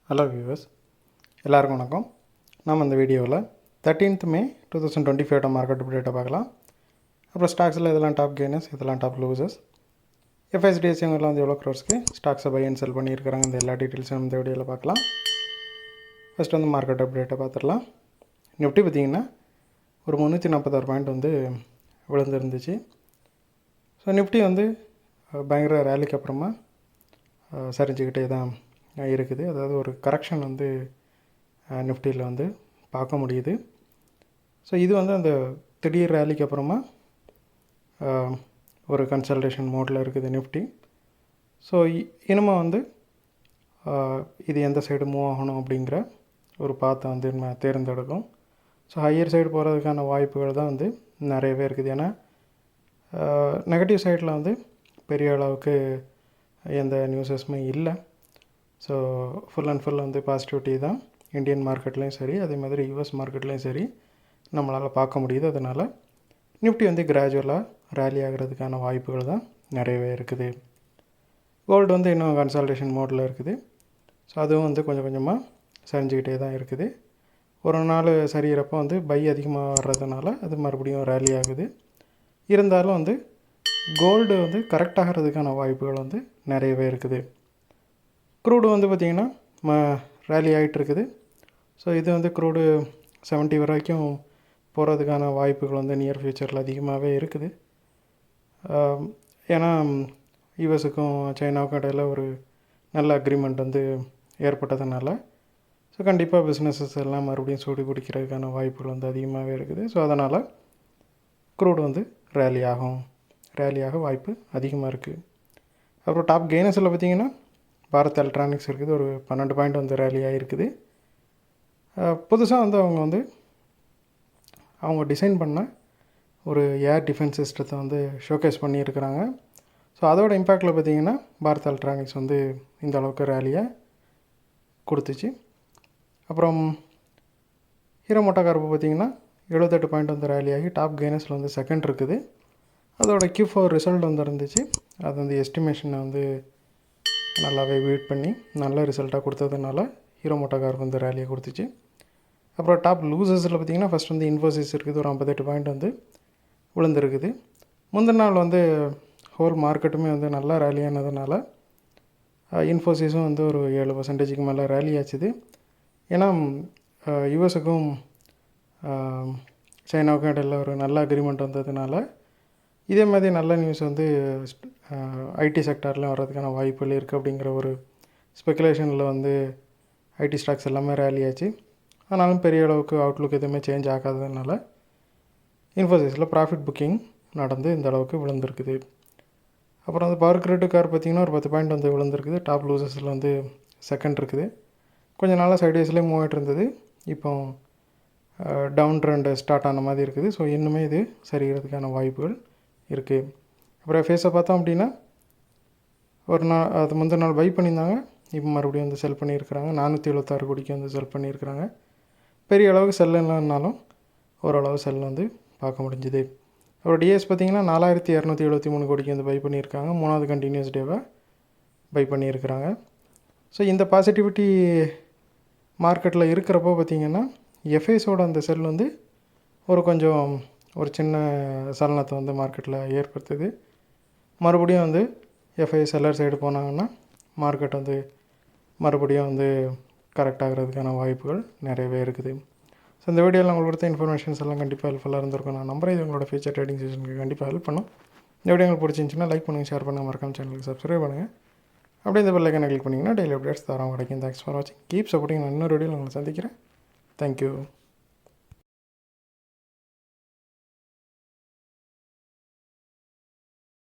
Hello viewers, எல்லாருக்கும் வணக்கம். நாம் இந்த வீடியோவில் 13th May 2025 மார்க்கெட் அப்டேட்டை பார்க்கலாம். அப்புறம் ஸ்டாக்ஸில் இதெல்லாம் டாப் கெய்னர்ஸ், இதெல்லாம் டாப் லூசர்ஸ், எஃப்எஸ்டிஎஸ் இவங்கெல்லாம் வந்து எவ்வளோ க்ரோர்ஸ்க்கு ஸ்டாக்ஸை பை அண்ட் செல் பண்ணியிருக்கிறாங்க, இந்த எல்லா டீட்டெயில்ஸும் இந்த வீடியோவில் பார்க்கலாம். ஃபஸ்ட்டு வந்து மார்க்கெட் அப்டேட்டை பார்த்துடலாம். நிஃப்டி பார்த்திங்கன்னா ஒரு 346 பாயிண்ட் வந்து விழுந்துருந்துச்சு. ஸோ நிஃப்டி வந்து பயங்கர ரேலிக்கு அப்புறமா சரிஞ்சுக்கிட்டே தான் இருக்குது. அதாவது ஒரு கரெக்ஷன் வந்து நிஃப்டியில் வந்து பார்க்க முடியுது. ஸோ இது வந்து அந்த திடீர் ரேலிக்கு அப்புறமா ஒரு கன்சல்டேஷன் மோடில் இருக்குது நிஃப்டி. ஸோ இனிமே வந்து இது எந்த சைடு மூவ் ஆகணும் அப்படிங்கிற ஒரு பாத்தை வந்து நம்ம தேர்ந்தெடுக்கும். ஸோ ஹையர் சைடு போகிறதுக்கான வாய்ப்புகள் தான் வந்து நிறையவே இருக்குது. ஏன்னா நெகட்டிவ் சைடில் வந்து பெரிய அளவுக்கு எந்த நியூஸஸுமே இல்லை. ஸோ ஃபுல் அண்ட் ஃபுல் வந்து பாசிட்டிவிட்டி தான் இந்தியன் மார்க்கெட்லேயும் சரி, அதே மாதிரி யூஎஸ் மார்க்கெட்லேயும் சரி நம்மளால் பார்க்க முடியுது. அதனால் நிஃப்டி வந்து கிராஜுவலாக ரேலி ஆகிறதுக்கான வாய்ப்புகள் தான் நிறையவே இருக்குது. கோல்டு வந்து இன்னும் கன்சல்டேஷன் மோடில் இருக்குது. ஸோ அதுவும் வந்து கொஞ்சம் கொஞ்சமாக சரிஞ்சிக்கிட்டே தான் இருக்குது. ஒரு நாள் சரிகிறப்போ வந்து பை அதிகமாக வர்றதுனால அது மறுபடியும் ரேலி ஆகுது. இருந்தாலும் வந்து கோல்டு வந்து கரெக்ட் ஆகிறதுக்கான வாய்ப்புகள் வந்து நிறையவே இருக்குது. க்ரூடு வந்து பார்த்திங்கன்னா ரேலி ஆகிட்டுருக்குது. ஸோ இது வந்து க்ரூடு 70 வரைக்கும் போகிறதுக்கான வாய்ப்புகள் வந்து நியர் ஃப்யூச்சரில் அதிகமாகவே இருக்குது. ஏன்னா யூஎஸுக்கும் சைனாவுக்கும் இடையில் ஒரு நல்ல அக்ரிமெண்ட் வந்து ஏற்பட்டதுனால ஸோ கண்டிப்பாக பிஸ்னஸஸ் எல்லாம் மறுபடியும் சூடு பிடிக்கிறதுக்கான வாய்ப்புகள் வந்து அதிகமாகவே இருக்குது. ஸோ அதனால் க்ரூடு வந்து ரேலியாக வாய்ப்பு அதிகமாக இருக்குது. அப்புறம் டாப் கெய்னர்ஸில் பார்த்திங்கன்னா பாரத் எலக்ட்ரானிக்ஸ் இருக்குது. ஒரு 12 பாயிண்ட் வந்து ரேலி ஆகிருக்குது. புதுசாக வந்து அவங்க டிசைன் பண்ண ஒரு ஏர் டிஃபென்ஸ் சிஸ்டத்தை வந்து ஷோகேஸ் பண்ணியிருக்கிறாங்க. ஸோ அதோட இம்பேக்டில் பார்த்திங்கன்னா பாரத் எலக்ட்ரானிக்ஸ் வந்து இந்த அளவுக்கு ரேலியை கொடுத்துச்சு. அப்புறம் ஹீரோ மோட்டோகார்ப் பார்த்திங்கன்னா 78 பாயிண்ட் வந்து ரேலி ஆகி டாப் கெய்னர்ஸில் வந்து செகண்ட் இருக்குது. அதோட Q4 ரிசல்ட் வந்து இருந்துச்சு. அது வந்து எஸ்டிமேஷனை வந்து நல்லாவே வெயிட் பண்ணி நல்ல ரிசல்ட்டாக கொடுத்ததுனால ஹீரோ மோட்டோகார்ப் வந்து ரேலியை கொடுத்துச்சு. அப்புறம் டாப் லூசர்ஸில் பார்த்திங்கன்னா ஃபஸ்ட் வந்து இன்ஃபோசிஸ் இருக்குது. ஒரு 58 பாயிண்ட் வந்து விழுந்துருக்குது. முந்தின நாள் வந்து ஹோல் மார்க்கெட்டுமே வந்து நல்லா ரேலி ஆனதுனால இன்ஃபோசிஸும் வந்து ஒரு 7% மேலே ரேலி ஆச்சுது. ஏன்னா யூஎஸுக்கும் சைனாவுக்கும் இடையில் ஒரு நல்ல அக்ரிமெண்ட் வந்ததுனால இதே மாதிரி நல்ல நியூஸ் வந்து ஐடி செக்டார்லையும் வர்றதுக்கான வாய்ப்புகள் இருக்குது அப்படிங்கிற ஒரு ஸ்பெகுலேஷனில் வந்து ஐடி ஸ்டாக்ஸ் எல்லாமே ரேலி ஆச்சு. ஆனாலும் பெரிய அளவுக்கு அவுட்லுக் எதுவுமே சேஞ்ச் ஆகாததுனால இன்ஃபோசிஸில் ப்ராஃபிட் புக்கிங் நடந்து இந்த அளவுக்கு விழுந்திருக்குது. அப்புறம் வந்து பவர் கிரிட் கார் பார்த்திங்கன்னா ஒரு 10 பாயிண்ட் வந்து விழுந்திருக்குது. டாப் லூசர்ஸில் வந்து செகண்ட் இருக்குது. கொஞ்சம் நாளாக சைட்வேஸ்லேயே மூவ் ஆகிட்டு இருந்தது. இப்போ டவுன் ட்ரெண்ட் ஸ்டார்ட் ஆன மாதிரி இருக்குது. ஸோ இன்னுமே இது சரிகிறதுக்கான வாய்ப்புகள் இருக்குது. அப்புறம் ஃபேஸை பார்த்தோம் அப்படின்னா ஒரு நாள் அது முந்தின நாள் பை பண்ணியிருந்தாங்க. இப்போ மறுபடியும் வந்து செல் பண்ணியிருக்கிறாங்க. 476 கோடிக்கு வந்து செல் பண்ணியிருக்கிறாங்க. பெரிய அளவுக்கு செல் இல்லைன்னாலும் ஓரளவு செல் வந்து பார்க்க முடிஞ்சுது. அப்புறம் டிஎஸ் பார்த்திங்கன்னா 4273 கோடிக்கு வந்து பை பண்ணியிருக்காங்க. 3வது கண்டினியூஸ் டேவாக பை பண்ணியிருக்கிறாங்க. ஸோ இந்த பாசிட்டிவிட்டி மார்க்கெட்டில் இருக்கிறப்போ பார்த்திங்கன்னா எஃப்ஐஸோட அந்த செல் வந்து ஒரு சின்ன சலனத்தை வந்து மார்க்கெட்டில் ஏற்படுத்துது. மறுபடியும் வந்து எஃப்ஐ செல்லர் சைடு போனாங்கன்னா மார்க்கெட் வந்து மறுபடியும் வந்து கரெக்ட் ஆகிறதுக்கான வாய்ப்புகள் நிறையவே இருக்குது. ஸோ இந்த வீடியோவில் உங்களுக்கு கொடுத்த இன்ஃபர்மேஷன்ஸ் எல்லாம் கண்டிப்பாக ஹெல்ப்ஃபுல்லாக இருந்திருக்கும். நான் நம்புறேன் இது உங்களோட ஃபியூச்சர் ட்ரேடிங் செஷனுக்கு கண்டிப்பாக ஹெல்ப் பண்ணும். இந்த வீடியோ உங்களுக்கு பிடிச்சிருந்துச்சுன்னா லைக் பண்ணுங்கள், ஷேர் பண்ணுங்கள், மறக்காம சேனலுக்கு சப்ஸ்கிரைப் பண்ணுங்கள். அப்படியே இந்த பெல் ஐக்கானை கிளிக் பண்ணிங்கன்னா டெய்லி அப்டேட்ஸ் தரோம் கிடைக்கும். தேங்க்ஸ் ஃபார் வாட்சிங். Keep supporting. நான் இன்னொரு வீடியோவில் உங்களை சந்திக்கிறேன். தேங்க்யூ.